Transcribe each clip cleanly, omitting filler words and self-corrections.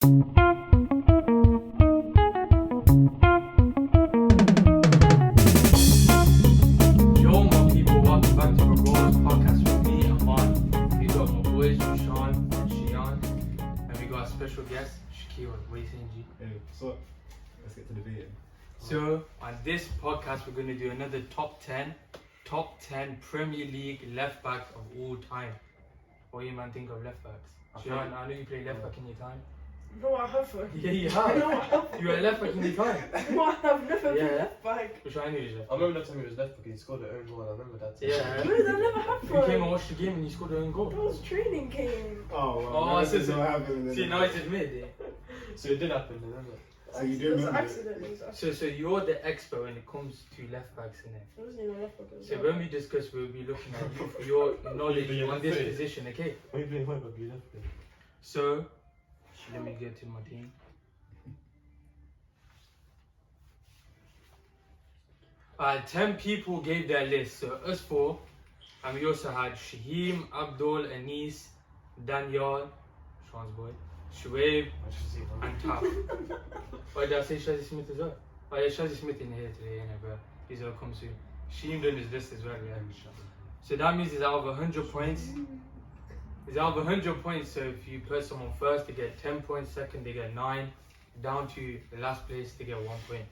Yo, my people, welcome back to our Rollers podcast with me, Amaan. We got my boys, Roshaan and Shayaan, and we got a special guest, Shaquille. What are you saying, G? Hey, so let's get to the video. So, on this podcast, we're going to do another top 10 Premier League left backs of all time. What do you man think of left backs? Shayaan, I know you play left back in your time. No, I haven't. Yeah, you have. No, I haven't. You were a left back in your time. No, I have never been Yeah. left back. Roshaan, I knew you. I remember that time he was left back, he scored the own goal. I remember that time. Yeah. No, that never You came and happened. watched the game and you scored your own That goal. was training game. Oh, well, Oh, this is so- what happened. See, now it's admitted. So it did happen, remember? So you do It was an remember it? accident. It was an accident. So you're the expert when it comes to left backs, innit? It wasn't even left back. It was So right when back. we discuss, we'll be looking at you for your knowledge Yeah, on this yeah. position, okay? Why you playing right back? You left back. So, let me get to my team. 10 people gave their list, so us four, and we also had Shaheem, Abdul, Anis, Daniel, Sean's boy, Shuaib, I should see him. and Taf. Why did I say Shazzy Smith as well? Oh yeah, Shazzy Smith in here today, innit, but he's gonna come soon. Shaheem done his list as well, yeah. So that means it's out of 100 points. It's out of 100 points, so if you put someone first, they get 10 points, second, they get 9, down to the last place, they get 1 point.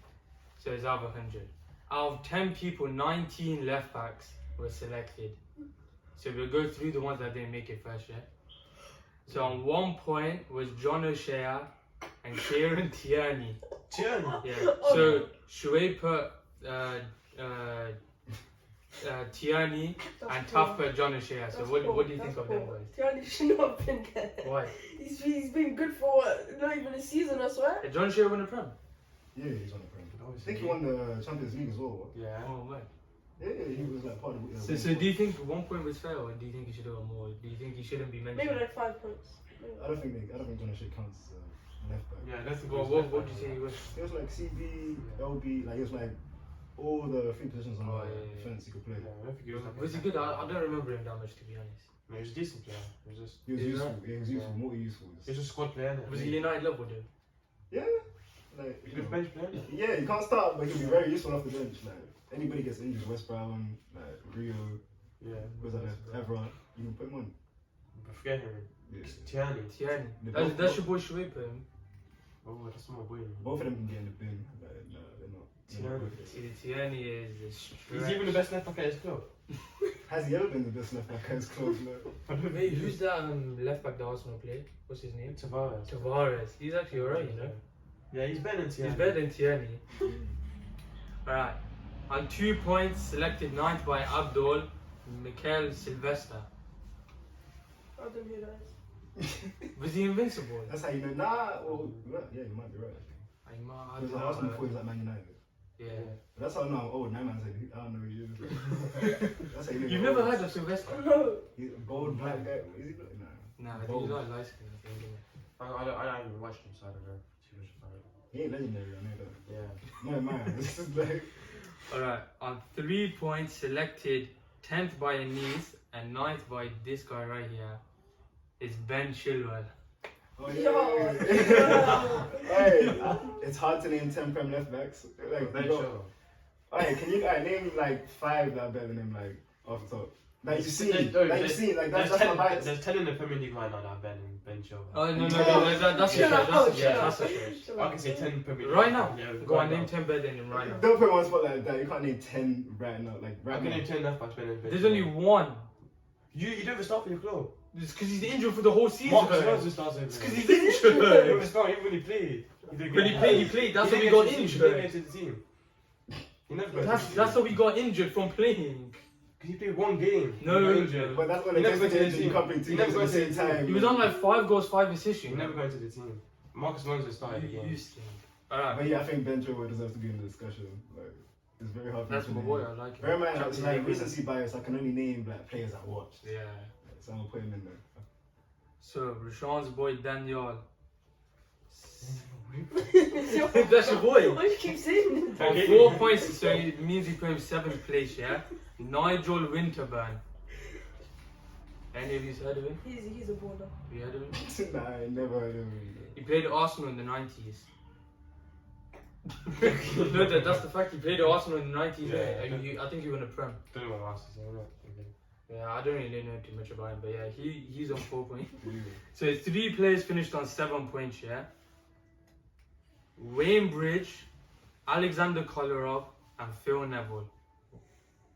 So it's out of 100. Out of 10 people, 19 left backs were selected. So we'll go through the ones that didn't make it first, yeah? So on 1 point was John O'Shea and Kieran Tierney. Tierney? Yeah. So Shuaib put Tierney and Taf put John O'Shea. So what do you think of them guys? Tierney should not have been there. Why? He's been good for what? Not even a season, I swear. Did John O'Shea win a Prem? Yeah, he's on the Prem. I think he won the Champions League as well. Yeah. Oh man. Yeah, he was like part of the. So do you think 1 point was fair, or do you think he should have got more? Do you think he shouldn't be mentioned? Maybe like 5 points. I don't think John O'Shea counts left back. Yeah, that's the Well, what do you say he was? He was like CB, LB, like he was like all the three positions on Oh, the yeah. defense he could play. Yeah, I don't think he was like Was he good? I don't remember him that much, to be honest. No, he was a decent player. He was just. He was Yeah. useful. Yeah, he was useful. Yeah. More useful. He was just a squad player. innit? Was he United level, dude? Yeah. Like He was a bench player. innit? yeah, you can't start, but he'll be very useful off the bench. Like anybody gets injured, West Brown, like Rio, Yeah. was that Evra, you can put him on. But forget him. Yeah. Tierney. Tierney. The That's your boy Shuaib put him. Oh, that's my boy. Both of them can get in the bin. Like, no, they're not. Tierney. See, Tierney is the He's even the best left back at his club. Has he ever been the best left back at his club? No. Hey, who's that left back that Arsenal played? What's his name? Tavares. Tavares. He's actually alright, you know. Yeah, he's better than Tierney. He's better than Tierney. Alright. On 2 points, selected 9th by Abdul, Mikel Sylvester. I don't know who that is. Was he invincible? That's how you know. Nah, well, yeah, you might be right. I He was at Arsenal before he was at Man United. Yeah. But that's how I know I'm old. Now man's like, I don't know who he is. That's how you know. You've you're never old. heard of Sylvester? No. He's a bold black guy. Is he? Nah. Nah, I think he's not light skin, I think. Isn't I don't even watch him, so I don't know too much about it. He ain't legendary. I know that. Yeah. No man. This is like. it? Alright. On 3 points, selected 10th by Anis and 9th by this guy right here. Is Ben Chilwell. Oh Yo. Hey, it's hard to name 10 Prem left backs. Like, Ben you got- Chilwell. Alright, can you name like 5 that are better than him, like off the top? Like you see, There's- like you there's- see, like There's that's my 10, bias. there's 10 in the Premier League right now that are better than Ben Chilwell. Oh, no, that's a Chill stretch. out, That's a chill stretch. out. That's a stretch. Chill I out. can say 10 Premier League. Right now? Yeah, Go on, right name now. 10 better than him right now. Don't put him on the spot like that. You can't name 10 right now. Like I right can now. name 10 left backs better than Ben There's Chilwell. only one. You don't even start for your club. It's because he's injured for the whole season. Marcus man. Rose just starts It's over. because He he's didn't injured. even start, even when he played. When he played. That's how he got He didn't injured. get to the team. He never got That's to the team. how he got injured from playing. Because he played one game. No, he got injured. But that's what He it never takes got to to the injure. You team. can't play He two never games at got the to the same team. time. He was on like 5 goals, 5 assists. He You know? never got into the team. Marcus Alonso started the game. You stink. Alright. But yeah, I think Ben Chilwell deserves to be in the discussion. Like, it's very hard for That's me my to boy. name. I like him. Bear in mind, it's Champions like League recency bias. I can only name like players I watched. winner. Yeah. So I'm gonna put him in there. So, Roshaan's boy Daniel. Yo. That's your boy. Why do you keep saying On 4 points, so it means he put him 7th place, yeah? Nigel Winterburn. Any of you heard of him? He's a baller. Have you heard of him? Nah, I never heard of him. He played at Arsenal in the 90s. No, that's the fact. He played at Arsenal in the 90s. Yeah. I think he won a Prem. Don't know what else to say. I'm not thinking. Yeah, I don't really know too much about him, but yeah, he's on 4 points. Yeah. So 3 players finished on 7 points, yeah? Wayne Bridge, Alexander Kolarov, and Phil Neville.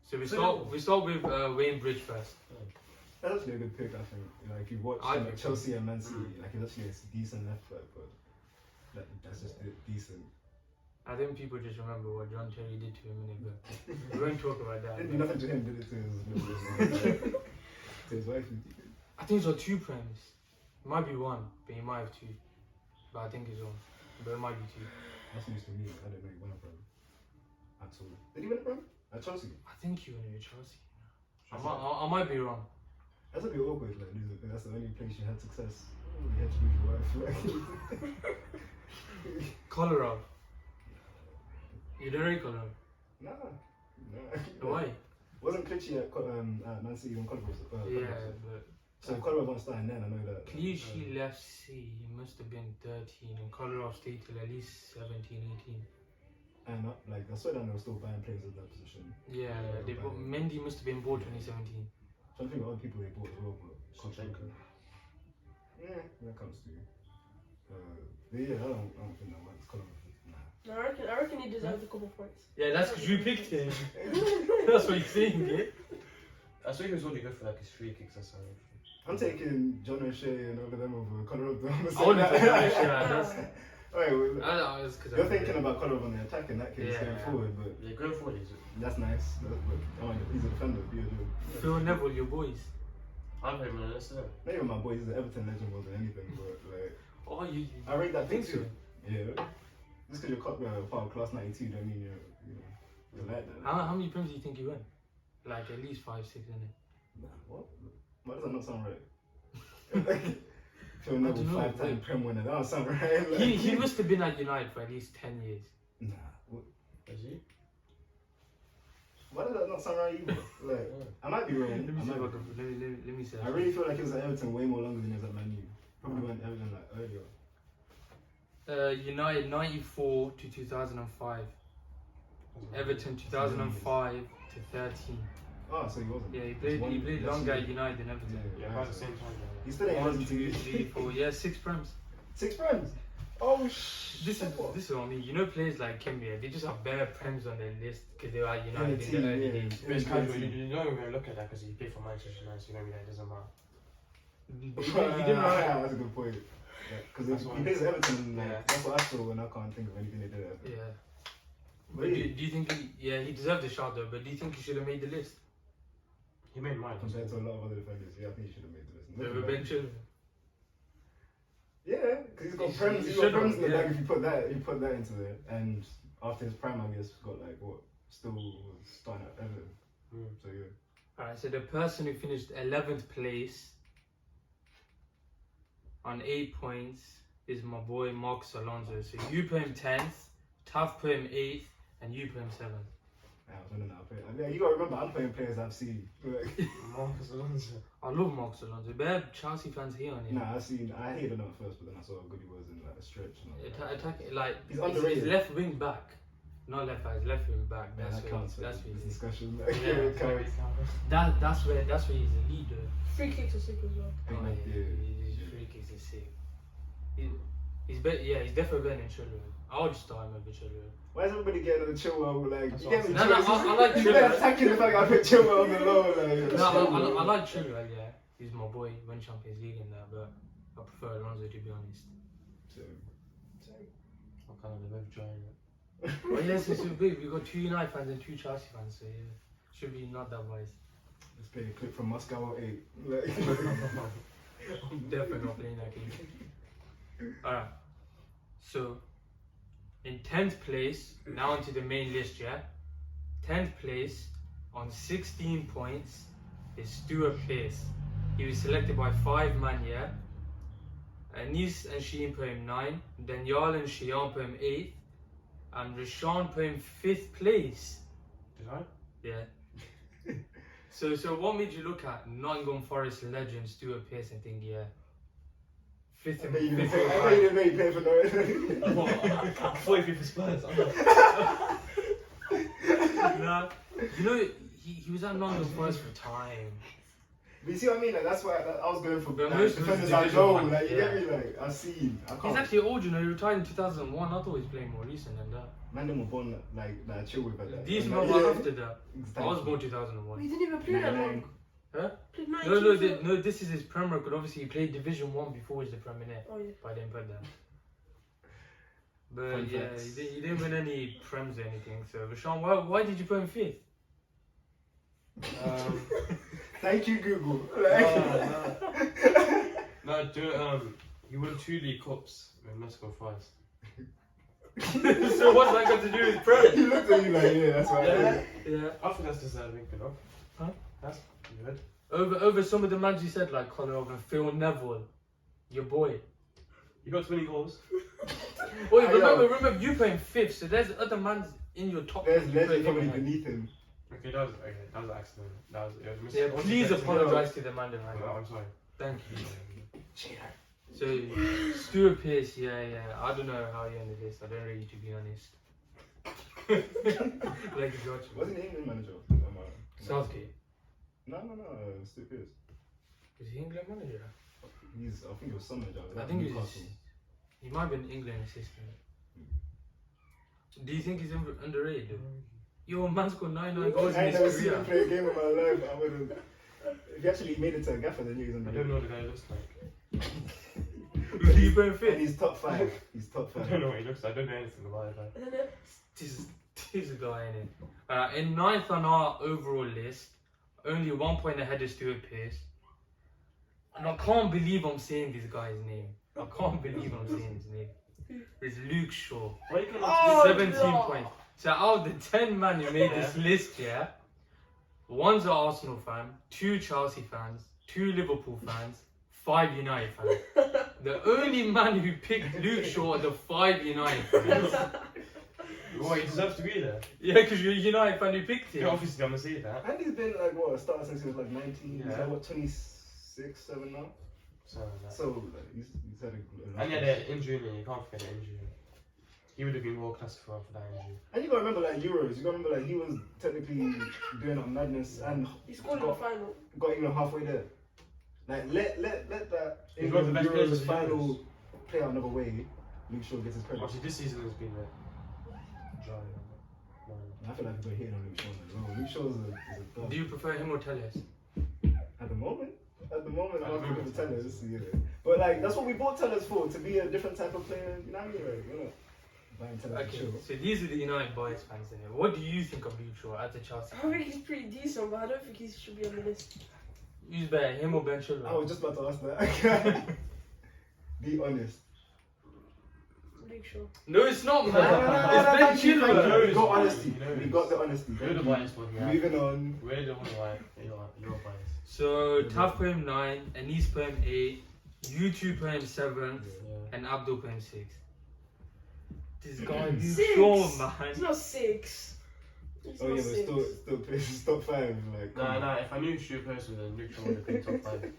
So we start with Wayne Bridge first. That's actually a good pick, I think. Like, you watch I think Chelsea and Man City, like, it's actually a decent left back, but that's just decent. I think people just remember what John Terry did to him, but we won't talk about that. Didn't do nothing to him, did it to his to his wife? I think he's got 2 Prems. It might be 1, but he might have 2. But I think he's on. But it might be 2. That's news to me. I didn't know he won a Prem. At all. Did he win a Prem? At Chelsea? I think he won it at Chelsea. I might be wrong. That's a bit awkward, like, losing. That's the only place you had success. You had to lose your wife. Kolarov. You don't rate Kolarov? Nah. Why? Wasn't Klitschy at Man City when Kolarov was Yeah, but So Kolarov wasn't starting then, I know that. Klitschy left C, he must have been 13, and Kolarov stayed till at least 17, 18. And like, I swear that they were still buying players at that position. Yeah, Mendy must have been bought 2017. Trying to think of other people they bought as well, but Shayaan. yeah, that comes to. But yeah, I don't think that works. Kolarov, nah. I reckon he deserves a couple points. Yeah, that's because you picked him. That's what you're saying, yeah? I saw he was only good for like his free kicks or something. I'm taking John O'Shea and all of them over Kolarov. I wouldn't put that shit out. That's Alright, well, I know, it's because you're thinking about Kolarov on the attack in that case Yeah. going forward, but Yeah, going forward, that's nice. He's a defender, be a joke. Phil Neville, your boys. I'm playing on this, isn't it? Not even my boy, he's an Everton legend more than anything, but like, Oh, you I rate that think pick so? too. Yeah. Just because you're part of class 92 don't mean you're like that. How many Prems do you think you win? Like at least 5, 6, innit? Nah, what? Why does that not sound right? Phil Neville, know, 5-time like- Prem winner, that don't sound right. Like, He must have been at United for at least 10 years. Nah, what? Is he? Why does that not sound right either? Like, I might be wrong. Let me I see might if I be. can, let me see. I really feel like he was at Everton way more longer than he was at Man U. Probably went Everton like earlier. United 94 to 2005. Everton 2005 to 13. Oh, so he wasn't. Yeah, he played longer at United than Everton. Yeah, Yeah, about the same time. He still ain't 1, Everton 2, team. 3, 4. Yeah, 6 Prems. 6 Prems. Oh shit. This is what I mean. You know, players like Kemia, they just have bare Prems on their list because they were at United in the early days. It's casual. You don't even look at that because he played for Manchester United, so you don't be like, it doesn't matter. He didn't know. That's a good point. Because That's he why- plays at Everton, like, Yeah. that's what I saw when I can't think of anything they did at Everton. Yeah. But But do yeah, you think he deserved a shot though? But do you think he should have made the list? He made mine. compared to a lot of other defenders, yeah, I think he should have made the list. Never been children. Yeah, because he's got He Prems. He's should got Prems have, in the yeah. bag if you put that into there. And after his prime, I guess, got like what? Still starting at Everton. So yeah. Alright, so the person who finished 11th place on 8 points is my boy Marcus Alonso. So you put him 10th, Tav put him 8th, and you put him 7th. I was running out of play. Yeah, you gotta remember, I'm playing players I've seen. Like, Marcus Alonso. I love Marcus Alonso. Bare Chelsea fans here on him. nah, I hated him at first, but then I saw how good he was in like a stretch. And all that. Attack like He's he's underrated. left wing back, not left back. He's left wing back. Yeah, That's that where counts for that's where this he's discussion. Yeah, It counts. that's where he's a leader. Free kicks are sick as well. Oh, Like, yeah, his free kicks is sick. He's definitely better than Chilwell. I would start him over Chilwell. Why is everybody getting on the Chilwell? Like, That's you get me? No, I like You're Chilwell. attacking the fact I put Chilwell on the low. Like, No, I like Chilwell, yeah. He's my boy, won Champions League and that, but I prefer Alonso to be honest. What kind of the web join it? But yes, it's so big. We've got 2 United fans and 2 Chelsea fans, so yeah. Should be not that wise. Let's play a clip from Moscow 08. Like, I'm definitely not playing that game. Alright. So, in 10th place, now onto the main list, yeah? 10th place, on 16 points, is Stuart Fierce. He was selected by 5 man, yeah? Anis and Shayaan put him 9, then Jarl and Shayaan put him 8th, and Roshaan put him 5th place. Did I? Yeah. So what made you look at Nottingham Forest legend Stuart Fierce and think, yeah, fifth I and bet you fifth didn't or play. I bet you five? didn't play for Norwich. I thought you for Spurs. Nah, you know, he was at Nottingham Forest for time. But you see what I mean? Like, that's why I was going for But like, most of defenders his I Division know. One, Like, you yeah. get me? Like, I see. I can't. He's actually old, you know, he retired in 2001. I thought he was playing more recent than that. Man, them were born like that I chill with at that. These And, men like, were after that. I exactly. was born 2001. He didn't even play that long. Huh? Played No, 19 no, this is his Premier record. Obviously, he played Division 1 before he was the Premier. Oh yeah. But I didn't put that. Fun But yeah, facts. he didn't win any Prems or anything. So, Roshaan, why did you put him fifth? Thank you, Google. He won 2 League Cups when Nottingham Forest. So what's that got to do with Prem? He looked at you like, yeah, that's right. Yeah, yeah. I think that's deserving enough. Huh? That's good. Over some of the mans you said, like Conor over Phil Neville, your boy. You got 20 goals. Wait, Hey, remember you playing fifth, so there's other mans in your top. There's you put legend him probably ahead. beneath him. Okay, that was an accident. It was Yeah, what's please the best- apologise to the man No, behind. I'm sorry. Thank you. So Stuart Fierce, yeah. I don't know how he ended this. I don't really, to be honest. Like a George. Wasn't he England manager? Southgate. No, Stuart Fierce. Was he England manager? I think he was some manager. I think he might have been England assistant. Do you think he's underrated though? Yo, man's got 99 goals I in ain't never his seen career. him play a game in my life. I wouldn't. If he actually made it to a gaffer, then he's I under. don't know what the guy looks like. Who do you put him And fifth? he's top 5. He's top I 5. don't know what he looks like. I don't know anything about it. I don't know. This guy in it. In ninth on our overall list, only 1 point ahead of Stuart Pearce. And I can't believe I'm saying this guy's name. I can't believe I'm saying his name. It's Luke Shaw. Why you can't Oh, 17 no. points. So out of the 10 men who made this list, yeah, one's an Arsenal fan, 2 Chelsea fans, 2 Liverpool fans, 5 United fans. The only man who picked Luke Shaw are the 5 United fans. Well, he deserves to be there. Yeah, because you're a United fan who picked him. Yeah, obviously, I'm gonna say that. And he's been like what, a starter since he was like 19. He's Yeah. like what, 26, 7 now. So, So like, he's had a. and yeah, the injury, you can't forget the injury. He would have been world class for that injury. And you gotta remember like Euros. You gotta remember like he was technically doing up madness and He scored in the final. got England halfway there. Like let that He's one of the best players Euros of the final Euros. play out another way. Luke Shaw gets his credit. Obviously, this season has been dry. I feel like we're hitting on Luke Shaw as well. Luke Shaw is a dog. Do you prefer him or Telles? At the moment, I'm looking moment, for Tellers. Yeah. But like that's what we bought Tellers for, to be a different type of player. You know what I mean? Like, you know, buying Tellers for Okay, sure. so these are the United boys fans in here. What do you think of Luke Shaw as a Chelsea I fan? think he's pretty decent, but I don't think he should be on the list. Who's better, him or Ben I Chilwell? was just about to ask that. Be honest. Luke Shaw. No, it's not, man. No, It's Ben thank you, thank you. Chilwell. We got honesty. He knows. We got the honesty. We're Thank the you. biased one here. Moving on. We're the one why you're biased. So, Tav put him 9, Anis put him 8, you 2 put him 7, Yeah. and Abdul put him 6. This guy, Luke 6? Shaw, It's man. not 6. It's Oh not yeah, but 6. still places top 5. Like. come on. Nah, if I knew Stuart Fierce then Luke Shaw would have been top 5.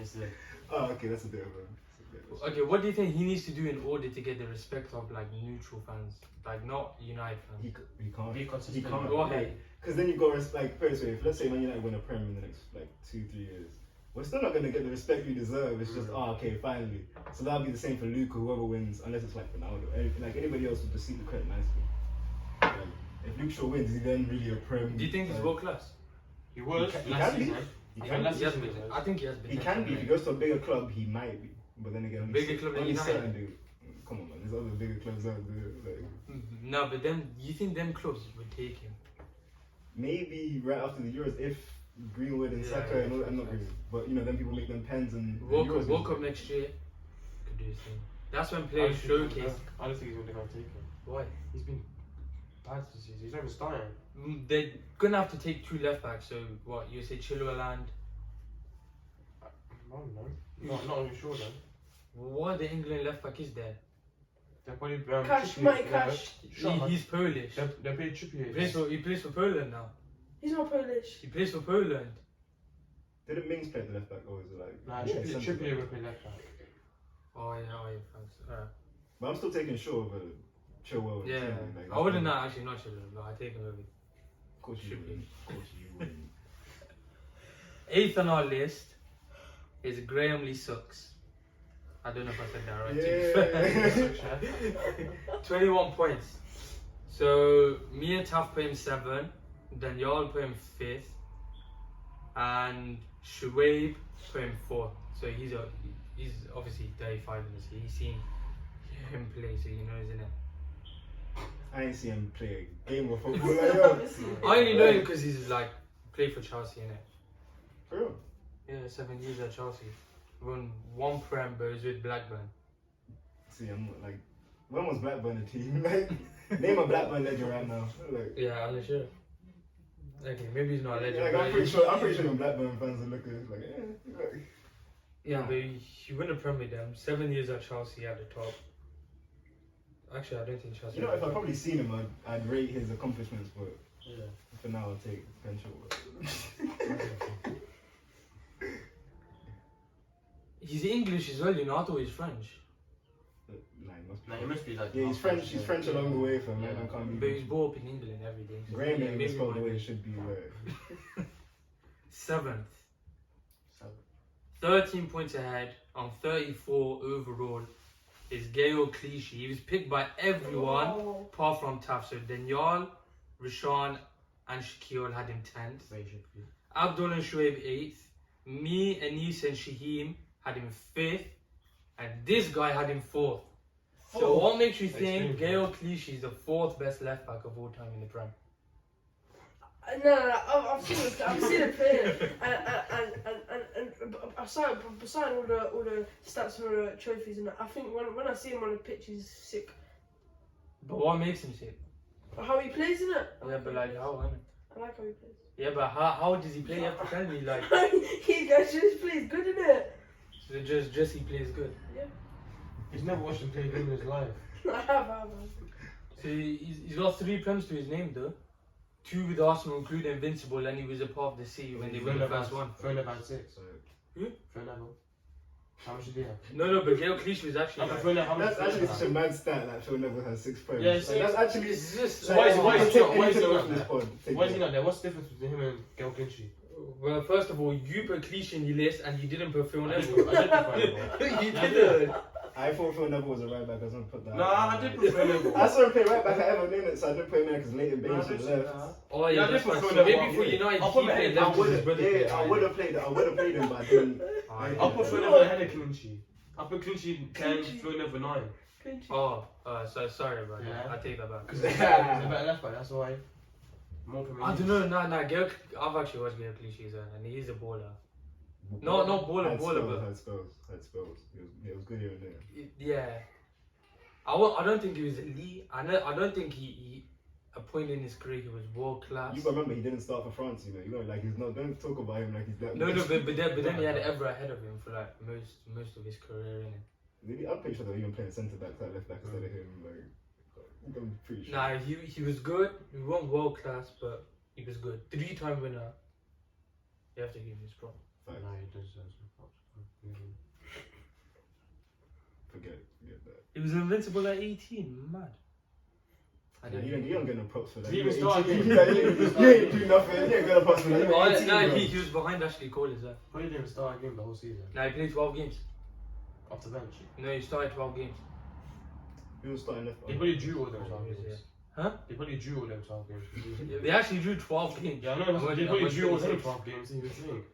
It's the Oh, okay, that's a bit of a. Okay, what do you think he needs to do in order to get the respect of like neutral fans, like not United fans? He can't. Be He consistent. can't. Why? Because then you go like first way. If let's say Man United win a Prem in the next like 2-3 years, we're still not gonna get the respect we deserve. It's just okay, finally. So that'll be the same for Luke or whoever wins, unless it's like Ronaldo. Like anybody else would just see the credit nicely. Like, if Luke Shaw wins, is he then really a Prem? Do you think he's world class? He was He last can be. season. He Even can last He has, season he was. I think he has He potential. can be. If he goes to a bigger club, he might be. But then again, only Bigger club than only United? certain do. Come on, man. There's other bigger clubs out there. Like, No, but then you think them clubs would take him? maybe right after the Euros, if Greenwood and Yeah, Saka and all yeah, that, not yeah. Greenwood, but you know, then people make them pens and World Cup next year could do his thing. That's when players showcase. I don't think he's going to take him. Why? He's been bad this season. He's not even starting. They're gonna have to take 2 left backs. So what you say, Chilwell and I don't know. Not even sure then. why the England left back is there? They're probably Cash, Trippier- Mike yeah, Cash. Shot. He's Polish. They played Trippier. He plays for Poland now. He's not Polish. He plays for Poland. Didn't Mings play at the left back or was it like? Nah, centre Trippier back? would play left back. Oh yeah, thanks. But I'm still taking Shaw over Chilwell. and Yeah, Tierney, like, I wouldn't actually not Chilwell, but I take him over. Of course you Should would. be. Of course you would. 8th on our list is Graham Lee Sucks. I don't know if I said that right. Yeah. 21 points. So me and Taff put him 7, Daniel put him 5th, and Shuaib put him 4th. So he's obviously 35 in this. He's seen him play, so he knows, innit? I ain't seen him play a game of football like yo. I only know him because he's like played for Chelsea, innit? For real? Yeah, 7 years at Chelsea. Won 1 Prem, but it was with Blackburn. See, I'm like, when was Blackburn a team? Like, name a Blackburn legend right now. Like, Yeah, I'm not sure. Okay, maybe he's not a legend. like, but I'm pretty sure the Blackburn fans are looking like, like, Yeah, but he won a Prem with them. 7 years at Chelsea at the top. Actually, I don't think Chelsea. you know, if I'd probably seen him, I'd rate his accomplishments, but Yeah. for now, I'll take potential. He's English as well, you know. I thought he was French. Nah, he must be. Nah, he must be like. Yeah, he's French. He's French along the way, fam. Yeah. Man, I can't But be. he's brought up in England every day. So Graham yeah, ain't maybe spelled the might way be. it should be. Like, 7th. 7. 13 points ahead on 34 overall is Gael Clichy. He was picked by everyone Oh. apart from Taff. So Daniel, Roshaan, and Shaquille had him 10th. Basically. Abdul and Shuaib 8th. Me, Anis, and Shaheem had him 5th. And this guy had him 4th. So what makes you think Extreme. Gael Clichy is the 4th best left back of all time in the Prem? No, I've seen it play, and beside all the stats and all the trophies, and I think when I see him on the pitch, he's sick. But what makes him sick? How he plays, isn't it? Yeah, but like how? Innit? I like how he plays. Yeah, but how does he play? You have to tell me, like, He just plays good, isn't it? so just he plays good. He's never watched him play a game in his life. I have. So he's got 3 Prems to his name though. 2 with Arsenal, including Invincible, and he was a part of the City when they won the first one. Phone about 6. so, Who? Phone level. How much did he have? No, but Gael Clichy was actually I'm like, phone level. How much that's did he actually such a have? mad stat that Phil Neville has 6 points. Yeah, Like, see, that's actually. it's just. So why is he not this there? pod? Why is he not there? What's the difference between him and Gael Clichy? Well, first of all, you put Clichy in your list and you didn't put Phil I did Neville. put Phone Level. You didn't. I thought Phil Neville was a right back. I was gonna put that. No, I did put Phone Level. I saw him play right back at Everton, innit? So I didn't put him there because Leighton No, Baines I was did left. Oh Yeah, yeah, I that's did put fine. Phil So Neville maybe up, for yeah. United, I'll put he my played head- left I because his would brother have, played yeah, I right. would have played him, but I didn't. I'll put Phone Level ahead of Clichy. I'll put Clichy 10, Phone Level 9. Oh, so sorry about that. Yeah. I take that back. Because he's a better left back, that's why. More I don't know, nah, Gael, I've actually watched Gael Clichy and he's a baller. No, not baller, Had but Had spells. It was good here and there. yeah. I don't think he was elite. I don't think he a point in his career he was world class. You gotta remember he didn't start for France, you know. You know, like he's not. Don't talk about him like he's that. No, good. but then he had Evra ahead of him for like most of his career, innit? Maybe I'm pretty sure they were even playing centre back, that left back instead of him. Like, I'm pretty sure. Nah, he was good. He wasn't world class, but he was good. 3-time winner. You have to give him his props. No, he deserves some props. Forget that. He was invincible at 18. Mad. I Yeah, you don't get no props for that. He You even ain't started. you ain't do nothing. You ain't get no props for that. You Oh, ain't 18, nah, bro. he was behind Ashley Cole as well. But he didn't start a game the whole season. Nah, he played 12 games. Off the bench. No, he started 12 games. He was starting left. They probably drew all them 12 Yeah. games. Huh? They probably drew all them 12 games. They actually drew 12 games. Yeah, I know, What- they probably what drew all did them he 12 games in the thing.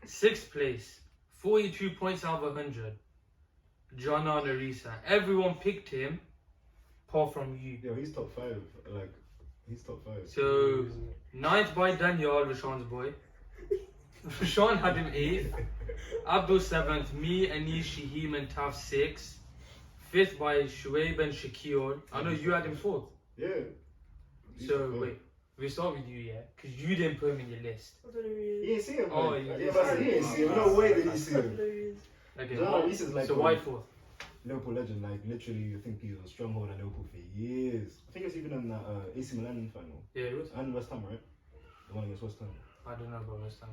say? 6th place, 42 points out of 100. John Arisa. Everyone picked him, apart from you. Yeah, he's top 5. Like, he's top 5. So, 9th by Daniel, Rashaan's boy. Roshaan had him 8th. Abdul 7th. Me, Anis, Shaheem, and Taf 6th. 5th by Shuaib and Shaquille. I know you had him 4th. Yeah. He's So, top 5. wait. We start with you, yeah? Because you didn't put him in your list. I don't know who he He is. ain't see him. Oh, man. he Yeah, did but I said see he ain't him. see him. No way did he I see don't him. know who he is. Okay, John Arisa is like so why 4th? Liverpool legend. Like, literally, I think he was a stronghold at Liverpool for years. I think it's even in that AC Milan final. Yeah, it was. And West Ham, right? The one against West Ham. I don't know about West Ham.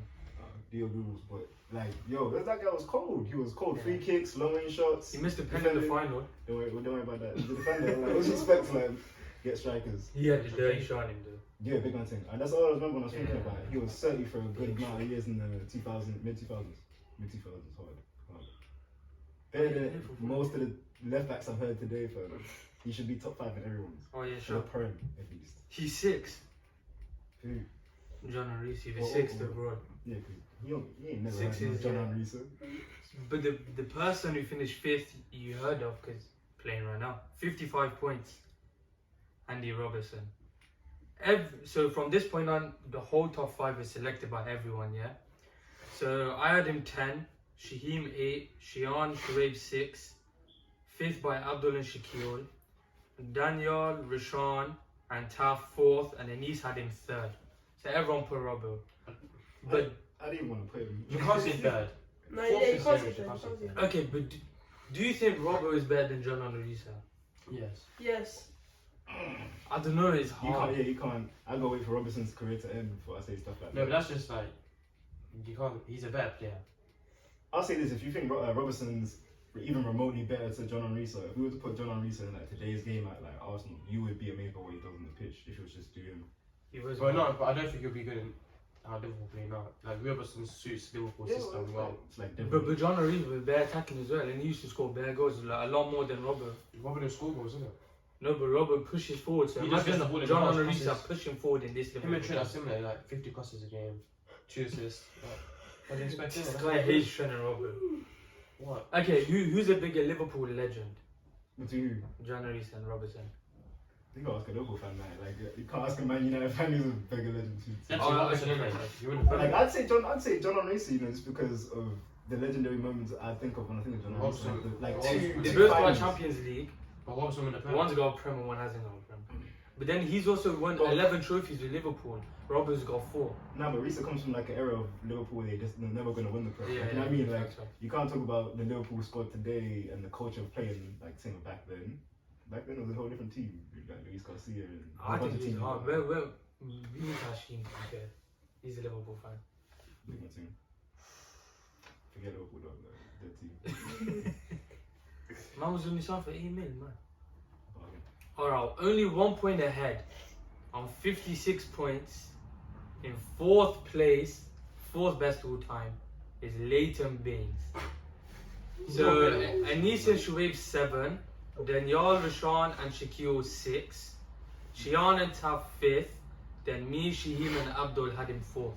Deal rules, but like, yo, that guy was cold. He was cold. Yeah. Free kicks, long range shots. He missed a pen in the defending. final. Don't worry about that. He's a defender. Like, what's respect to like get strikers? He had the dirty shot on him though. Yeah, big man thing. And that's all I remember when I was thinking Yeah. about it. He was certainly for a good amount of years in the mid 2000s, hard. Better than most of the left backs I've heard today, fam. He should be top 5 in everyone's. Oh yeah, For sure. the Prem, at least. He's 6th. Who? John Arisi, the Oh, 6th oh. abroad. Yeah, cause he ain't never Six had no is, John yeah. Henry, so. But the person who finished 5th you heard of because playing right now, 55 points. Andy Robertson. So from this point on, the whole top 5 is selected by everyone, yeah? So I had him 10, Shaheem 8, Shayaan Shuaib 6, 5th by Abdul and Shaquille, Daniel, Roshaan, and Taf 4th, and Anis had him 3rd. So everyone put Robbo. But I didn't want to put him. You can't say third. No, Fourth yeah, you is can't serious, say you can't say that. third. okay, but do you think Robbo is better than John Onorisa? Yes. Yes. I don't know, it's You hard. can't, you can't. I gotta wait for Robertson's career to end before I say stuff like No, that. but that's just like, you can't, he's a better player. I'll say this: if you think Robertson's even remotely better to John Henrisa, if we were to put John Henrisa in like today's game at like Arsenal, you would be amazed by what he does on the pitch if it was just doing. He was But no, but I don't think he'll be good in how Liverpool play now. Like Robertson suits Liverpool system well. It's like But different. John Onorisa was better attacking as well, and he used to score better goals, like, a lot more than Robbo. Robin will score goals, isn't it? No, but Robbo pushes forward, so He just gets imagine the ball in John the Onorisa passes. pushing forward in this Him Liverpool. and Trent are similar, like 50 crosses a game, 2 assists. What do you expect? This guy hates Trent and Robbo. What? Okay, who's a bigger Liverpool legend? Between who? John Onorisa and Robertson. You gotta ask a Liverpool fan, man. Like you can't ask a Man United fan who's a bigger legend. That's Oh, Robertson, okay. isn't it? You wouldn't But put like him. I'd say John Henrisa, you know, just because of the legendary moments I think of when I think of John Henrisa. Robertson. Like Robertson. They two both got finals. Champions League. But Robertson in the Prem. One's got a Prem and one hasn't got a Prem. But then he's also won But- 11 trophies with Liverpool. Robbo's got 4. Nah, but Risa comes from like an era of Liverpool where they're never gonna win the Prem. Yeah, Like, you know what I mean? Like that's right. you can't talk about the Liverpool squad today and the culture of playing like same back then. Back then it was a whole different team. Like Luis Garcia and a I bunch think of he's teams hard. like that. Where we need Hashim to be fair. He's a Liverpool fan. Big man team. Forget Liverpool dog, their team. Man was only signed for 8 million, man. Bargain. Alright, only 1 point ahead on 56 points in 4th place, 4th best all time, is Leighton Baines. So Anis and Shuaib 7, Daniel, Roshaan and Shaquille 6, Shayaan and Taf 5th, then me, Shaheem and Abdul had him 4th.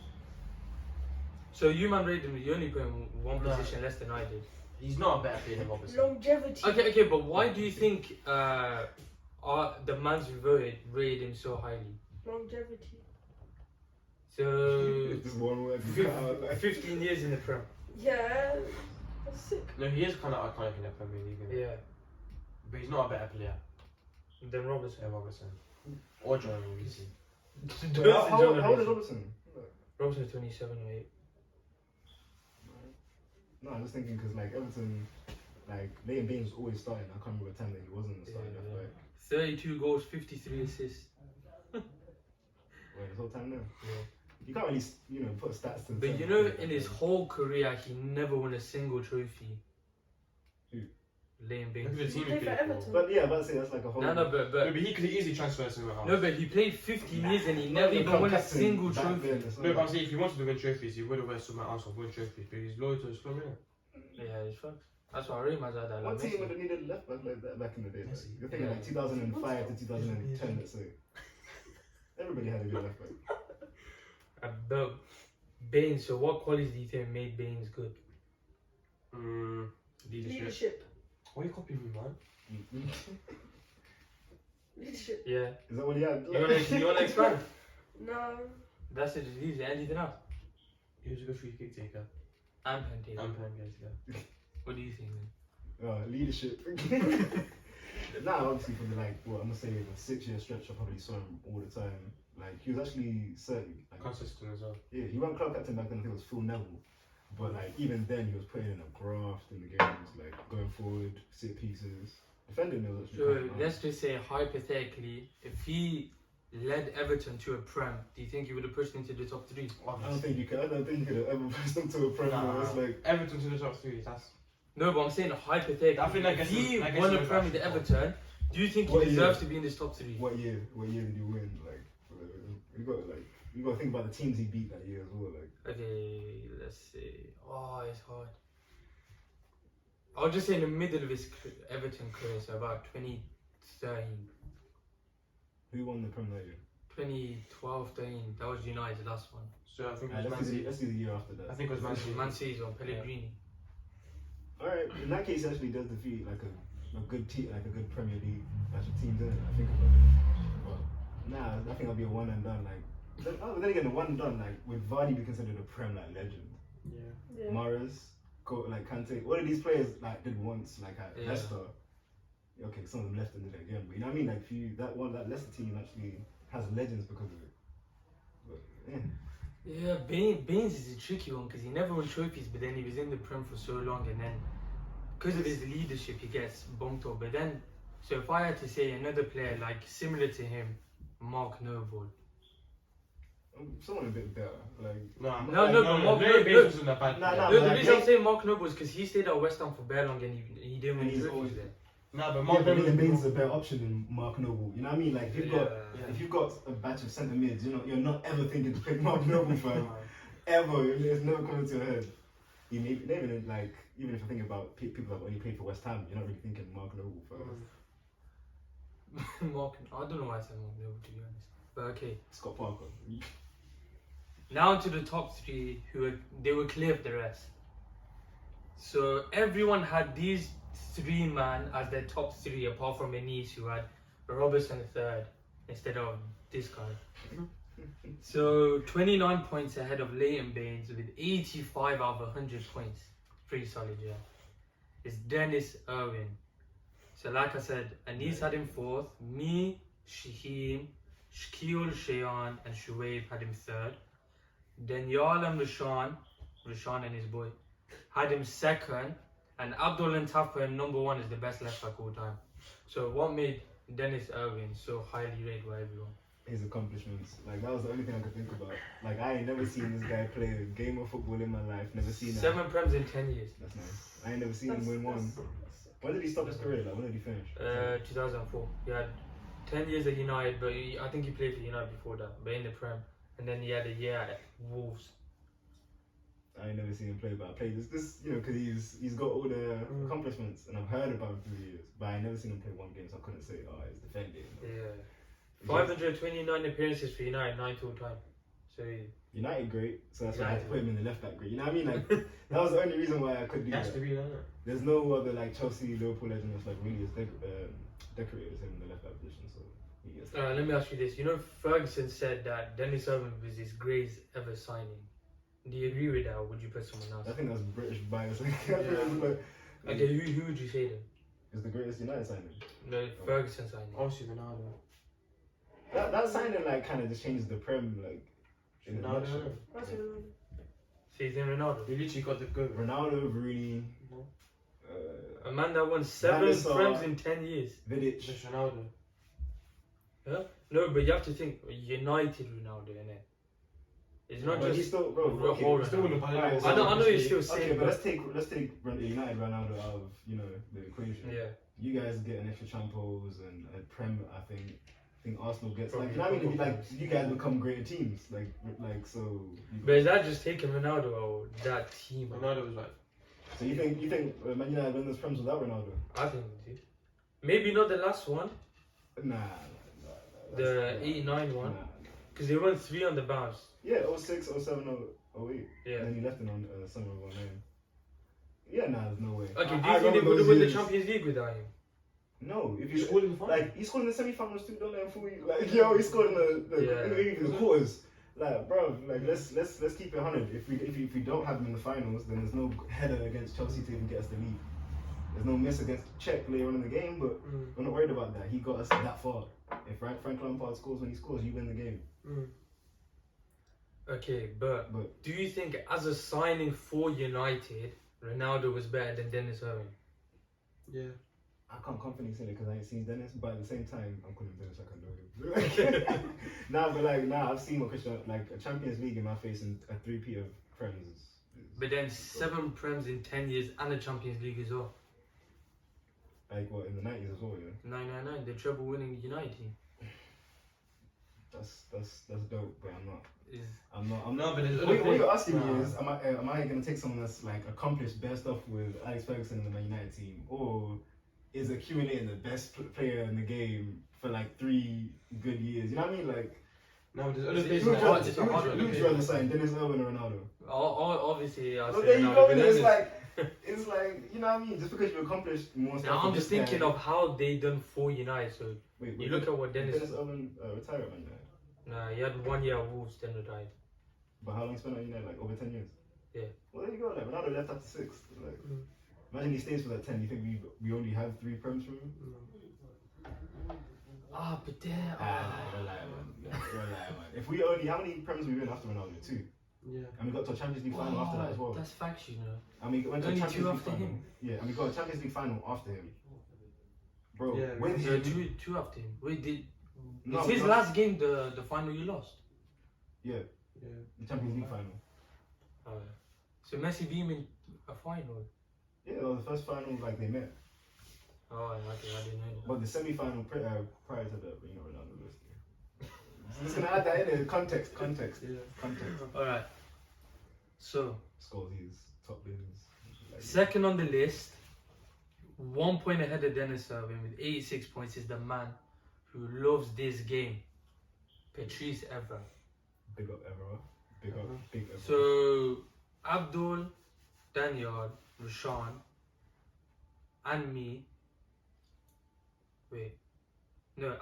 So you man rated him, you only put him 1 No. position less than I did. He's not a better player than Robertson. Longevity. Okay, but why do you think the man's we voted rated him so highly? Longevity. So Just one word. you cut out, like- 15 years in the Prem. Yeah. That's sick. No, he is kind of iconic in the Premier League, isn't he? Yeah. But he's not a better player Then Robertson. than Robertson. Or John Henry. Wait, how old is Robertson? Robertson's 27 or 8. No, I'm just thinking because like Everton, like Leighton Baines was always starting. I can't remember a time that he wasn't starting left Yeah. back. 32 goals, 53 assists. Wait, this whole time now. Yeah. You can't really, you know, put stats to. the But side. you know, in his whole career, he never won a single trophy. Who? Leighton Look at Baines. the team He he played for played for. Everton. But yeah, but I say that's like a whole. No, No, but he could easily transfer somewhere else. No, but he played 15 years and he Not never even even won a captain single back trophy. then, it's not No, but I'm like- saying if he wanted to win trophies, he would have went somewhere else or win trophies. But he's loyal to his club, innit? Yeah, it's facts. That's why I rate my dad that. What Like team would Messi. have needed a left back like that back in the day? Like, Messi. you're thinking like 2005 to 2010, let's say. Everybody had a good left back. But Baines, so what qualities do you think made Baines good? Leadership. Leadership. Why are you copying me, man? Leadership. Yeah. Is that what he had? You wanna expand? No. That's it, just leaves it. Anything else? He was a good free kick taker. And pen taker. And pen taker. What do you think then? Leadership. Nah, obviously for the like, what I'm gonna say, a 6-year stretch, I probably saw him all the time. Like he was actually certain. Like, Consistent as well. yeah, he won club captain back then. I think it was Phil Neville. But like even then, he was putting in a graft in the games, like going forward, set pieces, defending. It was So let's just say hypothetically, if he led Everton to a Prem, do you think he would have pushed into the top 3? I don't think you could. I don't think you could have ever pushed them to a Prem. Nah, It's like Everton to the top 3. That's No, but I'm saying hypothetically. I think that if gets he him- that gets won him a a Prem with bash. Everton, do you think he What year? deserves to be in this top 3? what year? What year did you win? You got to think about the teams he beat that year as well. Like Okay, let's see. Oh, it's hard. I'll just say in the middle of his Everton career, so about 2013, who won the Prem that year? 2012, 13. That was United's last one. so I think it Alright, was Man let's do City. the year after that. I think it was Man City. Man City's on Pellegrini. Alright, in that case, he actually does defeat like a good team, like a good Premier League actual team, doesn't it? I think about it. But nah, I think it'll be a one and done. Like, then again, the one and done. Like, would Vardy be considered a Prem like legend? Yeah. Yeah. Mahrez, like Kante, all of these players like did once, like at Yeah. Leicester. Okay, some of them left and did it again, but you know what I mean. Like, if you that Leicester team actually has legends because of it. But yeah. Yeah, Baines is a tricky one because he never won trophies, but then he was in the Prem for so long, and then because of his leadership, he gets bumped up. But then, so if I had to say another player like similar to him, Mark Noble. Someone a bit better, like Nah, No, but Mark Larry Noble- Baines wasn't a bad Nah, player. nah, No, but the like, reason I'm Baines- saying Mark Noble is because he stayed at West Ham for very long and he didn't win And he's trophies always- there. Nah, but Mark Mark Noble Noble Baines is a better option than Mark Noble. You know what I mean? Like if you've got Yeah. if you've got a batch of centre mids, you're not ever thinking to pick Mark Noble first. Ever, it's never coming to your head. You may even like even if you think about people that only played for West Ham, you're not really thinking Mark Noble first. Mark, I don't know why I said Mark Noble to be honest. But okay, Scott Parker. now to the top 3 they were clear of the rest. So everyone had these 3 man as their top 3 apart from Enis who had Robertson third instead of this guy. So 29 points ahead of Leighton Baines with 85 out of 100 points. Pretty solid, yeah. It's Dennis Irwin. So like I said, Anis had him 4th, me, Shaheem, Shaquille, Shayaan and Shuaib had him 3rd. Then Yal and Roshaan and his boy, had him 2nd. And Abdul and Taf put him number 1 is the best left back all time. So what made Dennis Irwin so highly rated by everyone? His accomplishments. Like that was the only thing I could think about. Like I ain't never seen this guy play a game of football in my life. Never seen that. 7 Prems in 10 years. That's nice. I ain't never seen him win one. When did he stop his career? Like when did he finish? 2004. He had 10 years at United, but I think he played for United before that, but in the Prem. And then he had a year at Wolves. I ain't never seen him play, but I played this because he's got all the accomplishments and I've heard about him through the years, but I never seen him play one game, so I couldn't say he's defending. Yeah. 529 appearances for United, 9 all time. So United great, so that's why I had to United. put him in the left back great. You know what I mean? Like that was the only reason why I could do Has that. to be, doesn't it? There's no other like Chelsea, Liverpool legend that's like really as decorated as him in the left back position. So he gets that. let me ask you this. You know, Ferguson said that Dennis Irwin was his greatest ever signing. Do you agree with that, or would you put someone else? I think that's British bias. Like, Okay, who would you say then? It's the greatest United signing. The Ferguson signing. Obviously Ronaldo. That signing like kind of just changes the Prem like. In a Ronaldo. nutshell. That's it. So he's in Ronaldo. He literally got the good. Ronaldo, Rooney, A man that won 7 Van der Sar. Prems in 10 years. Vidic. Just Ronaldo. No, but you have to think United Ronaldo, innit? It's not But just. he's still, bro. Ro- Okay, Ronaldo. Still wouldn't have Alright, had so- I know you're still okay, saying, but let's take United Ronaldo out of the equation. Yeah. You guys get an extra Champos and a Prem. I think Arsenal gets Probably like you know what I mean. couple Like you guys become greater teams. Like so. But is that just taking Ronaldo or that team? Ronaldo was like, So you think Man United win those Prems without Ronaldo? I think they did. Maybe not the last one, Nah. the 8-9 one, Nah. because they won 3 on the bounce. Yeah, 06, 07, 08. Yeah. And then he left it on summer of 09. Yeah, nah, there's no way. Okay, do I you think they remember would have those won the years. Champions League without him? No, if he you scored in the final. like he scored in the semi-finals too. Don't let him fool you. Like yo, he scored in the quarters. Like bro, like let's keep it 100. If we don't have him in the finals, then there's no header against Chelsea to even get us the lead. There's no miss against Czech later on in the game, but we're not worried about that. He got us that far. If Frank Lampard scores when he scores, you win the game. Okay, but do you think as a signing for United, Ronaldo was better than Dennis Irwin? yeah. I can't confidently say it because I ain't seen Dennis, but at the same time, I'm calling Dennis like I know him. I've seen what Christian, like a Champions League in my face and a 3P of Prem's. But then 7 Prems in 10 years and a Champions League as well. Like what, in the 90s as well, yeah? 999, the treble winning United team. That's dope, but I'm not. No, but there's What you're asking me is, am I going to take someone that's like accomplished better stuff with Alex Ferguson in the Man United team, or is accumulating the best player in the game for like 3 good years? You know what I mean? Like, no, but there's It's other a things. hard- Like, it's a hard- who would you rather sign, Dennis Irwin or Ronaldo? Obviously, I'll Well, say there you Ronaldo, go. but It's then like, you know what I mean? Just because you accomplished more stuff. now I'm with just this thinking guy- of how they done for United. So Wait, you look at what Dennis. Irwin retired at Man United. Nah, he had 1 year at Wolves, then retired. But how long he spent at United? Like over 10 years. Yeah. Well, there you go. Like Ronaldo left after 6. Like, imagine he stays for that 10. You think we only have 3 Prems from him? Ah, but there. You're lying, man. You're lying, man. If we only, how many Prems we win after Ronaldo? 2. yeah. And we got to a Champions League final after that as well. That's facts, you know. And we went to a Only Champions 2 League after final. him. Yeah, and we got a Champions League final after him. Bro, Yeah, when Yeah, did two after him. Wait, did No, is his no. last game the final you lost? Yeah, Yeah. the Champions League final. So Messi beat him in a final. Yeah, it was the first final like they met. Oh, I didn't know that. But the semi-final prior to that, you know, Ronaldo lost. I'm just gonna add that in there. Context. Yeah. Alright. So, Scores his top bins. Like, second on the list, 1 point ahead of Dennis Irwin with 86 points is the man who loves this game, Patrice Evra. big up Evra. Big Evra. So, Abdul, Daniel, Roshaan, and me.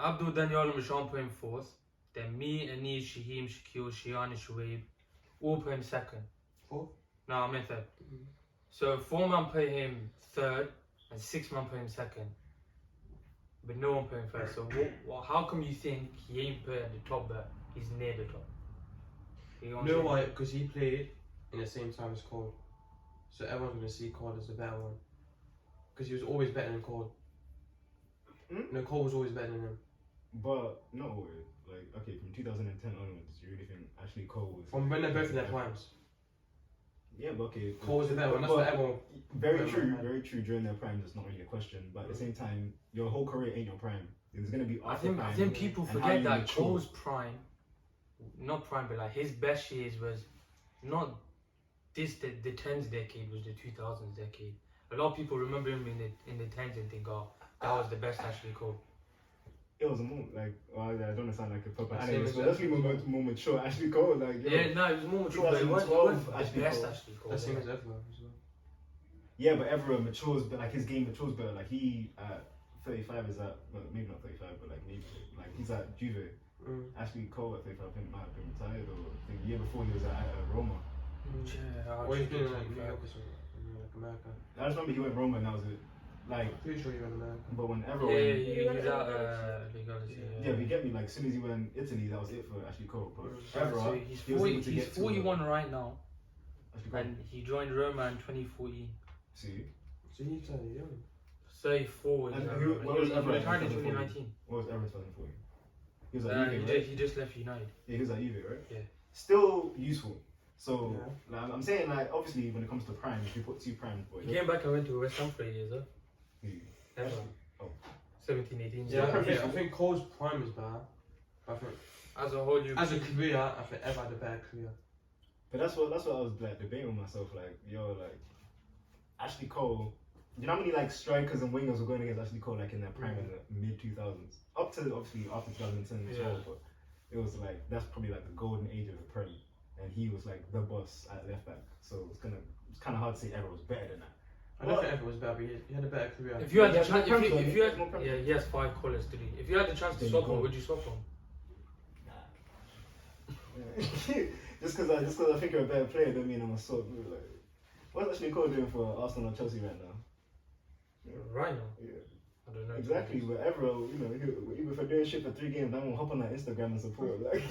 Abdul, Daniel, and Roshaan put him 4th. Then me, Anis, Shaheem, Shaquille, Shayaan, and Shoaib all put him 2nd. 4th? No, I'm in 3rd. So 4 man put him 3rd, and 6 man put him 2nd. But no one put him 1st. So how come you think he ain't put at the top, but he's near the top? You know why? Because he played in the same time as Cole. So everyone's going to see Cole as the better one. Because he was always better than Cole. No, Cole was always better than him. But not always. Like, okay, from 2010 onwards, you really think Ashley Cole was... From when they're both in their primes. Yeah, but okay. Cole was the better one. That's what everyone... Very true. During their prime, that's not really a question. But at the same time, your whole career ain't your prime. There's going to be I after think prime. people and how forget you that mature. Cole's prime, not prime, but like his best years was not the 10s decade, was the 2000s decade. A lot of people remember him in the 10s and think, oh, that was the best Ashley Cole. It was more like, I don't want to sound like a proper Same analyst, as but definitely more mature Ashley Cole. Like, yo, Yeah, no, it was more mature, but it wasn't 2012 the Ashley best Cole. Ashley Cole. That's same yeah. as everyone as well. Yeah, but Evra matures, but like his game matures better. Like he at 35 is at, well, maybe not 35, but like maybe like he's at Juve. Ashley Cole at 35, I think might have been retired, or I think the year before he was at Roma. Yeah, Or he's been in like like New York or something. In like America. I just remember he went Roma and that was it. Like, I'm pretty sure you're in America. but when Evra Yeah, went, he's out Legacy. yeah, but you get me. Like, as soon as he went Italy, that was it for Ashley Cole. But So Evra, he's he was 40, able to he's get to, 41 right now, Ashley Cole. and he joined Roma in 2014. See, So he's kind of young. 34. And he's who- Roma. what was He Evra retired in in 2019. what was Evra 2040? He was at Juve, right? He just left United. Yeah, he was at Juve, right? Yeah. Still useful. So, Yeah. like, I'm saying, like, obviously, when it comes to prime, if you put 2 primes, boy. He came back and went to West Ham for a year, though. Ever. Oh. 17, 18. Yeah, so I think Cole's prime is better. I think as a whole, you as a career, I think Ever had a better career. But that's what I was like debating with myself. Like, yo, like Ashley Cole. You know how many like strikers and wingers were going against Ashley Cole like in their prime in the mid 2000s, up to obviously after 2010 as well. But it was like that's probably like the golden age of the Prem, and he was like the boss at left back. So it's kind of hard to say Ever was better than that. I don't think Ever was better, but he had a better career. If you had the Yeah, chance, more if Prem you zone, had, more Prem yeah, zone. he has 5 callers to do. If you had the chance to Then swap go. him, would you swap him? just because I think you're a better player don't mean I'm a swap. Like, what's Ashley Cole doing for Arsenal or Chelsea right now? Right now, Yeah. I don't know. Exactly, but Evra, you know, even if I'm doing shit for 3 games, I won't hop on that Instagram and support. Like,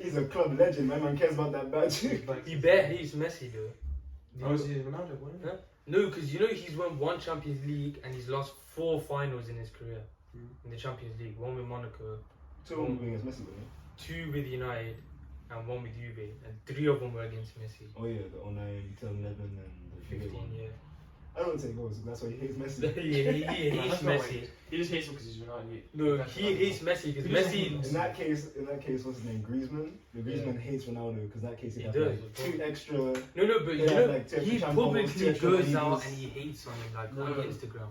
he's a club legend. My man cares about that badge. He bare hates Messi though. Oh, is he Ronaldo, wasn't he? Huh? No, because you know he's won 1 Champions League and he's lost 4 finals in his career in the Champions League. 1 with Monaco, 2 of them were against Messi, wasn't 2 with United, and 1 with Juve, and 3 of them were against Messi. it? Oh yeah, the 09, 2011 and the 15 one. years. I don't take goals, that's why he hates Messi. he hates Messi. He just hates him because he's United. No, he hates Messi because Messi. In that case, what's his name? Griezmann. The Griezmann hates Ronaldo because that case he had does. like 2 extra. No, but you Yeah, know, like, he Champions publicly League, goes out Champions and he hates on him, like No, on no. Instagram.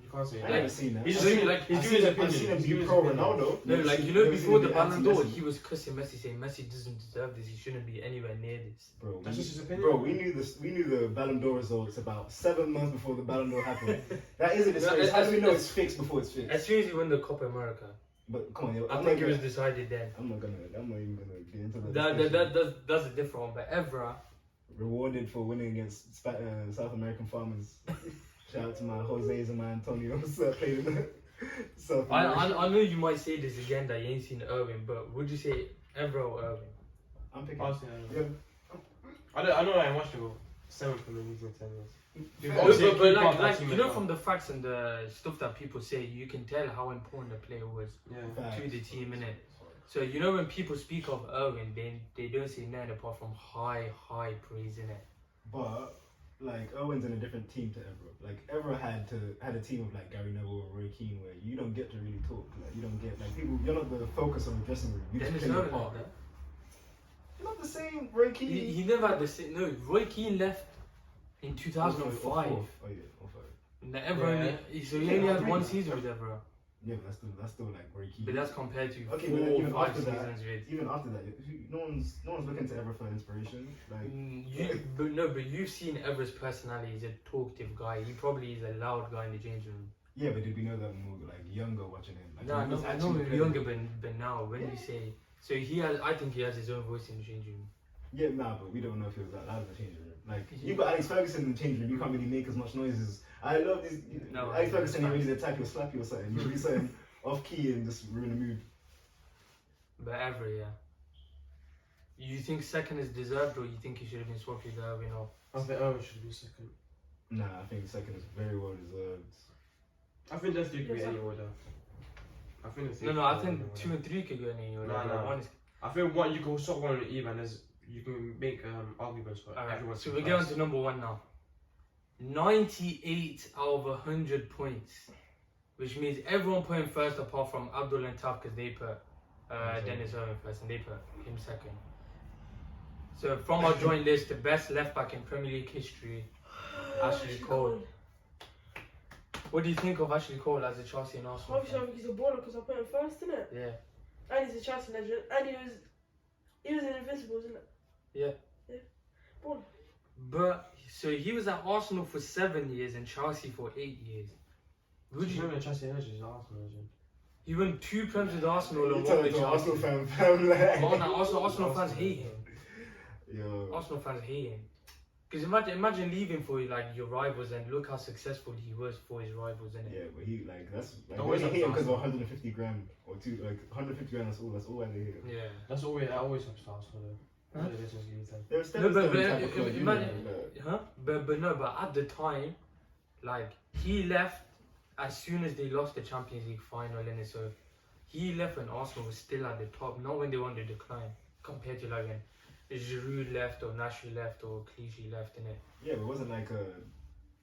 You can't say I that. never seen that. He's I've just seen- like he's I've giving his seen opinion. him He's be giving his pro opinion. Ronaldo. No, like you know, Never seen before him the be Ballon d'Or, anti-Messi. he was cussing Messi, saying Messi doesn't deserve this. He shouldn't be anywhere near this. Bro, That's just his opinion. Bro, we knew this. We knew the Ballon d'Or results about 7 months before the Ballon d'Or happened. That is a disgrace. How do we know it's fixed before it's fixed? As soon as he won the Copa America, But come on, yo, I think it was decided then. I'm not even gonna get into that. That's a different one. But Evra, Rewarded for winning against South American farmers. Shout out to my Jose's and my Antonios that played in the South America. I know you might say this again that you ain't seen Irving, but would you say Evra or Irving? I'm picking. Honestly, Yeah. I know I watched him 7 Premier Leagues in 10 years. Fair. Obviously, But keep up like that you team know, as from well. the facts and the stuff that people say, you can tell how important the player was Yeah. to the team, innit? So you know when people speak of Irving, they don't say nothing apart from high praise, innit? But like Owen's in a different team to Evra. Like Evra had a team of like Gary Neville or Roy Keane where you don't get to really talk. Like you don't get like people. You're not the focus of the dressing room. You just Dennis play your Irving part. like that. You're not the same Roy Keane. He never had the same. No, Roy Keane left in 2005. Oh yeah, oh five. And the Evra only, so he only had 1 season with Evra. Yeah, but that's still like Roy Keane. But that's compared to Okay, 4 but or even 5 after that- seasons with. Even after that, no one's looking to Evra for inspiration. Like But you've seen Evra's personality. He's a talkative guy. He probably is a loud guy in the changing room. yeah, but did we know that when we were like younger watching him? Like, No, he was I know actually him playing- younger, but now when you say so, I think he has his own voice in the changing room. Yeah, nah, but we don't know if he was that loud in the changing room. Like you got Alex Ferguson in the changing room, you can't really make as much noise as I love these. No, Alex Ferguson, he it's really attack you or slap you or something. You do something off key and just ruin the mood. But Evra, yeah. You think second is deserved, or you think he should have been swapped with Irving off? I think Owen should be second. Nah, I think second is very well deserved. I think that's the agree Yes, any order. I think it's No, I think 2 and 3 could go in any order. No, no. One is, I think one you can swap one with even as you can make arguments for alright, everyone. so we get on to number 1 now. 98 out of 100 points, which means everyone put him first apart from Abdul and Taf because they put Dennis Irving first and they put him second. So from our joint list, the best left back in Premier League history, Ashley Cole. What do you think of Ashley Cole as a Chelsea and Arsenal Obviously, I fan? think he's a baller because I put him first, isn't it? Yeah. And he's a Chelsea legend, and he was an Invincible, isn't it? Yeah. Yeah. Baller. But so he was at Arsenal for 7 years and Chelsea for 8 years. Would Would you? you Chelsea Energy is Arsenal legend? He won 2 Prem with Arsenal You and turn 1 with into an Arsenal Chelsea. fan, like. Oh no, Arsenal fans hate him. Yo. Arsenal fans hate him. Because imagine leaving for like your rivals and look how successful he was for his rivals, innit? Yeah, but he like that's like Always they hate him because of Arsenal. 150 grand or 150 grand. That's all why they hate him. Yeah. That's always happens to Arsenal though. Huh? They're a No, stepping but stone type of club, you know, imagine, like, but at the time, like he left as soon as they lost the Champions League final, and so he left when Arsenal was still at the top, not when they were on the decline. Compared to like when Giroud left or Nasri left or Clichy left, innit? yeah, but it wasn't like a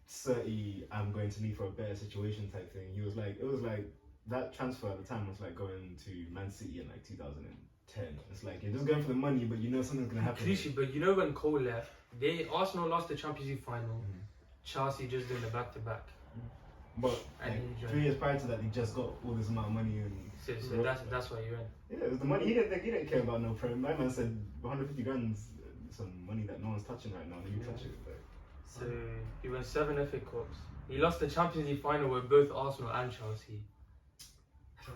30 I'm going to leave for a better situation type thing. He was like, it was like that transfer at the time was like going to Man City in like 2010. It's like you're just going for the money, but you know something's gonna happen. Clichy, but you know when Cole left, Arsenal lost the Champions League final. Mhm. Chelsea just did the back-to-back. But And like, he 3 years prior to that, they just got all this amount of money and So that's why you're in. yeah, it was the money. He didn't care about no prem. My man said 150 grand's some money that no one's touching right now. Let me touch it. Like, So he won 7 FA Cups. He lost the Champions League final with both Arsenal and Chelsea.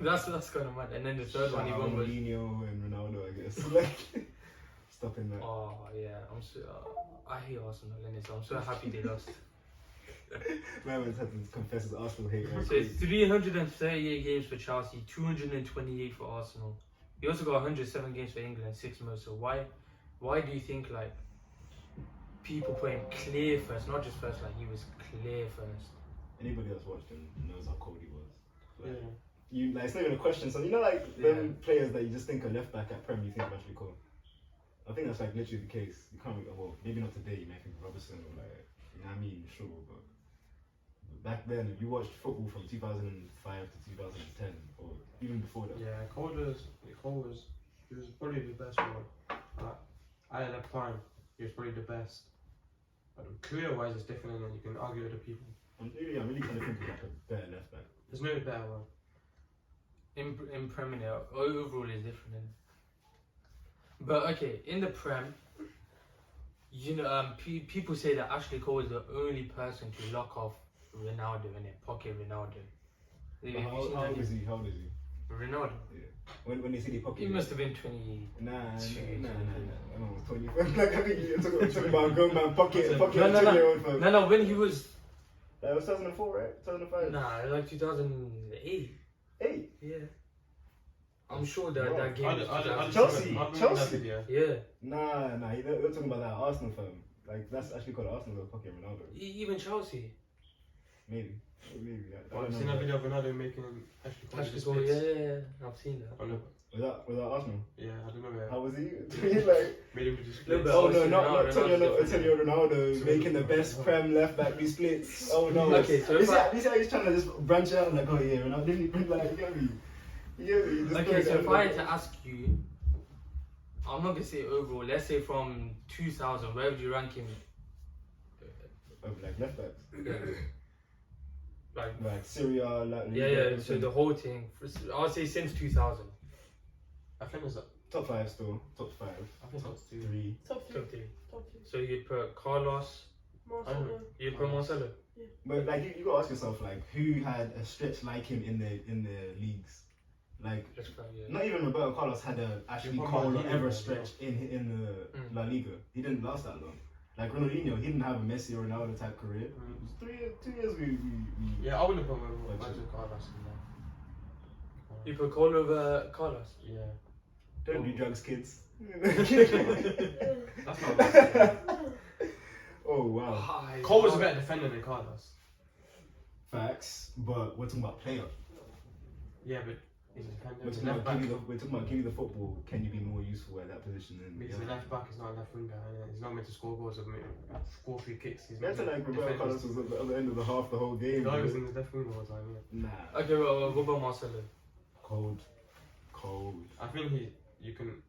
That's kind of mad. And then the third one he shout out won was. Mourinho and Ronaldo, I guess. Like stopping that. Oh yeah, I hate Arsenal, and so I'm so happy they lost. My man's had to confess his Arsenal hate. Right? So it's 338 games for Chelsea, 228 for Arsenal. He also got 107 games for England, 6 most. So why do you think like people put him clear first, not just first. Like he was clear first. Anybody that's watched him knows how cold he was. Like, Yeah. you like it's not even a question. So you know, like them players that you just think are left back at Prem, you think are actually cold. I think that's like literally the case. You can't. Well, maybe not today. You may think Robertson or like, you know what I mean, sure, but back then, if you watched football from 2005 to 2010, or even before that. Yeah, Cole was he was probably the best one. At that time, he was probably the best. But career-wise, it's different, and you can argue with the people. I'm really trying to think of like a better left back. There's no better one. In Premier League, overall is different. Innit? But okay, in the Prem, you know, people say that Ashley Cole is the only person to lock off Ronaldo in it, pocket Ronaldo. How old is he? Ronaldo. Yeah. When they say they pocket. He must have been 20. Nah. I know, 20. Like I think you're talking about a grown man pocket a 2-year-old for. No, when he was. That was 2004, right? 2005. Nah, like 2008. 8. Yeah. I'm sure that game. Chelsea. Yeah. Nah. You're talking about that Arsenal film. Like that's actually called Arsenal with pocket Ronaldo. Even Chelsea. Maybe. I've seen a video of Ronaldo making Ashley Cole, yeah, I've seen that. Oh, no. Was that Arsenal? Yeah, I don't know. How was he? Like, made him do Little splits. bit. oh no, not Ronaldo, Antonio Ronaldo making the best Prem left back do splits. Oh no. Okay, so this how he's trying to just branch out and like, oh yeah, Ronaldo didn't even like, you get me? Okay, so if I had to ask you, I'm not gonna say overall, let's say from 2000, where would you rank him? Of like left backs. Like Syria, like yeah, so the whole thing, I'll say since 2000. I think it's top 5 still, top 5. I think it's 3. Top 3. Top three. Top 3. So you'd put Carlos, Marcelo. you'd put Marcelo. But like you gotta ask yourself like who had a stretch like him in the leagues. Like not even Roberto Carlos had a Ashley Cole or ever stretch in the La Liga. He didn't last that long. Like Ronaldinho, he didn't have a Messi or Ronaldo type career. It was 2 years we yeah, I wouldn't put Roberto Carlos in there. You put Cole over Carlos? Yeah. Don't do drugs, kids. That's not bad. Oh wow. Cole was a better defender than Carlos. Facts, but we're talking about player. Yeah, but he's a defender. We're talking about give you the football. Can you be more useful at that position? Because the left back is not a left winger. He's not meant to score goals or score free kicks. He's That's like Roberto Carlos was at the other end of the half the whole game. No, he was in the left wing all the time. Yeah. Nah. Okay, well, what about Marcelo? Cold. I think you can.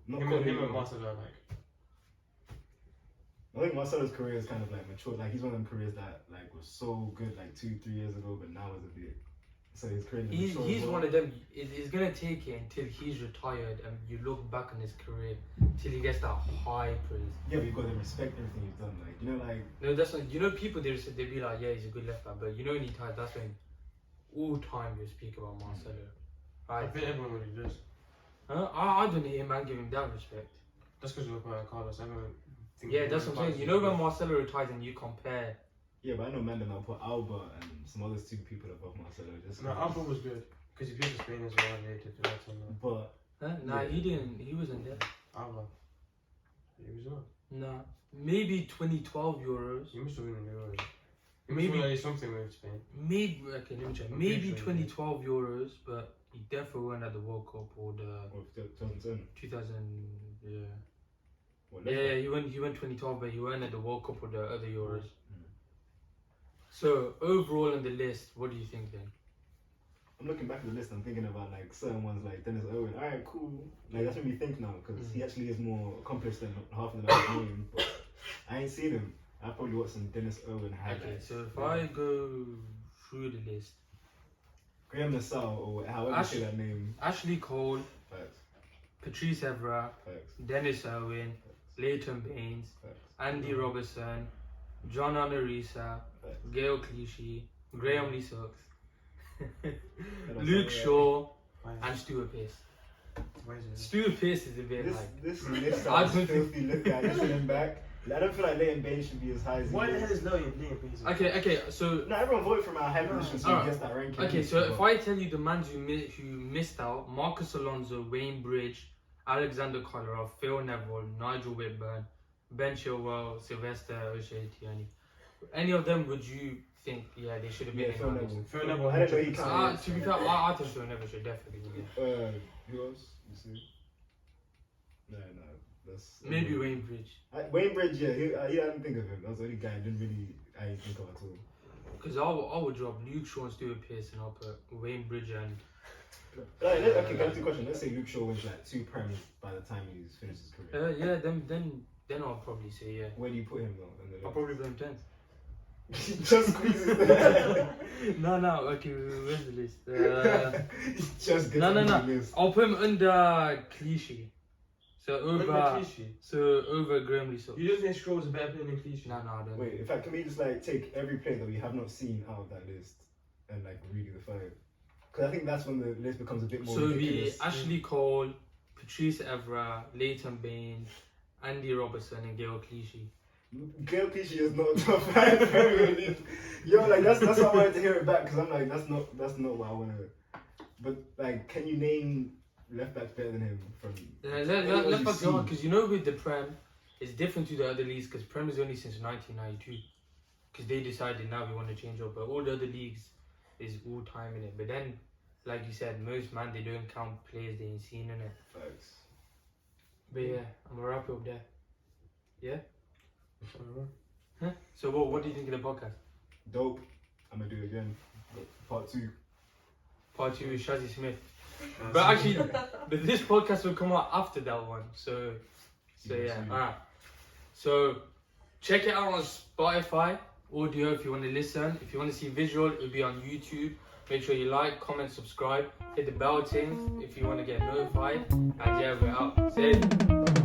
Not him cold. and Marcelo like. I think Marcelo's career is kind of like matured. Like he's one of them careers that like was so good like 2-3 years ago, but now is a bit. So his career. He's one of them. It's gonna take it until he's retired, and you look back on his career till he gets that high praise. Yeah, but you've got to respect everything he's done. Like you know, like no, that's not. You know, people they be like, yeah, he's a good left back, but you know, when he retired, that's when all time you speak about Marcelo. I think everyone really does. I don't hear man give him that respect. That's because we're playing Carlos. Everyone. Yeah, that's what I'm saying. You know, when Marcelo retires and you compare. Yeah, but I know man that I'll put Alba and some other 2 people above Marcelo. No, Alba was good because he played for Spain as well. They did that but nah, he didn't. He wasn't there. Alba. He was not. Nah, maybe 2012 Euros. He must have been in the Euros. Maybe something with Spain. Maybe okay, let me check. Maybe 2012 Euros, but he definitely weren't at the World Cup or the 2010. 2000. Yeah. What, Yeah, he went 2012, but he weren't at the World Cup or the other Euros. So overall on the list, what do you think then? I'm looking back at the list. I'm thinking about like certain ones like Dennis Owen. All right, cool. Like that's made me think now because he actually is more accomplished than half of the other name. But I ain't seen him. I probably watched some Dennis Owen highlights. Okay, so if I go through the list, Graham Nassau or however you say that name. Ashley Cole, Facts. Patrice Evra, Facts. Dennis Owen, Leighton Baines, Facts. Andy Robertson, John Honorisa, Gail Clichy, Graham Lee Sox, Luke Shaw, and Stuart Fierce. Stuart Fierce is a bit this list sounds filthy. Look at it, looking back. I don't feel like Leighton Baines should be as high as Why the hell is Leighton Baines? Okay, so no, everyone voted for my high position, so he gets that ranking. Okay, so if I tell you the man who missed out: Marcus Alonso, Wayne Bridge, Alexander Kolarov, Phil Neville, Nigel Whitburn, Ben Chilwell, Sylvester, O'Shea, Tierney. Any of them would you think, yeah, they should have been in Phil our list? Neville. Phil Neville. I don't know he can't. To be fair, I think Phil Neville should definitely be there. Who else? You see? No. That's Maybe Wayne Bridge. Wayne Bridge, yeah, I didn't think of him. That was the only guy I didn't think of at all. Because I would drop Luke Shaw and Stuart Fierce and I'll put Wayne Bridge and... Okay, can I ask you a question? Let's say Luke Shaw wins like 2 Premiers by the time he's finished his career. yeah, then I'll probably say yeah. Where do you put him though? In the I'll probably put him 10th. Just squeezes there. No, okay, where's the list? Just gets No. the list. I'll put him under Clichy. So over Graham Lee. You don't think Straw's a better player than Clichy? No, I don't. Wait, in fact, can we just like take every player that we have not seen out of that list and like redo the 5? Because I think that's when the list becomes a bit more So it'd be ridiculous. Ashley Cole, Patrice Evra, Leighton Baines, Andy Robertson, and Gail Clichy. Gail Clichy is not a top 5 Premier League. Yo, like that's why I wanted to hear it back because I'm like that's not what I want to. But like, can you name left backs better than him from? Left back go on because you know with the Prem, it's different to the other leagues because Prem is only since 1992 because they decided now we want to change up. But all the other leagues is all time in it. But then, like you said, most they don't count players they ain't seen in it. Facts. But yeah, I'm gonna wrap it up there. Yeah. Huh? So what do you think of the podcast? Dope. I'm gonna do it again. Part 2. Part 2 is Shazzy Smith. But actually, this podcast will come out after that one. So yeah. Alright. So check it out on Spotify, audio if you want to listen. If you want to see visual, it'll be on YouTube. Make sure you like, comment, subscribe, hit the bell thing if you want to get notified. And yeah, we're out. Say it.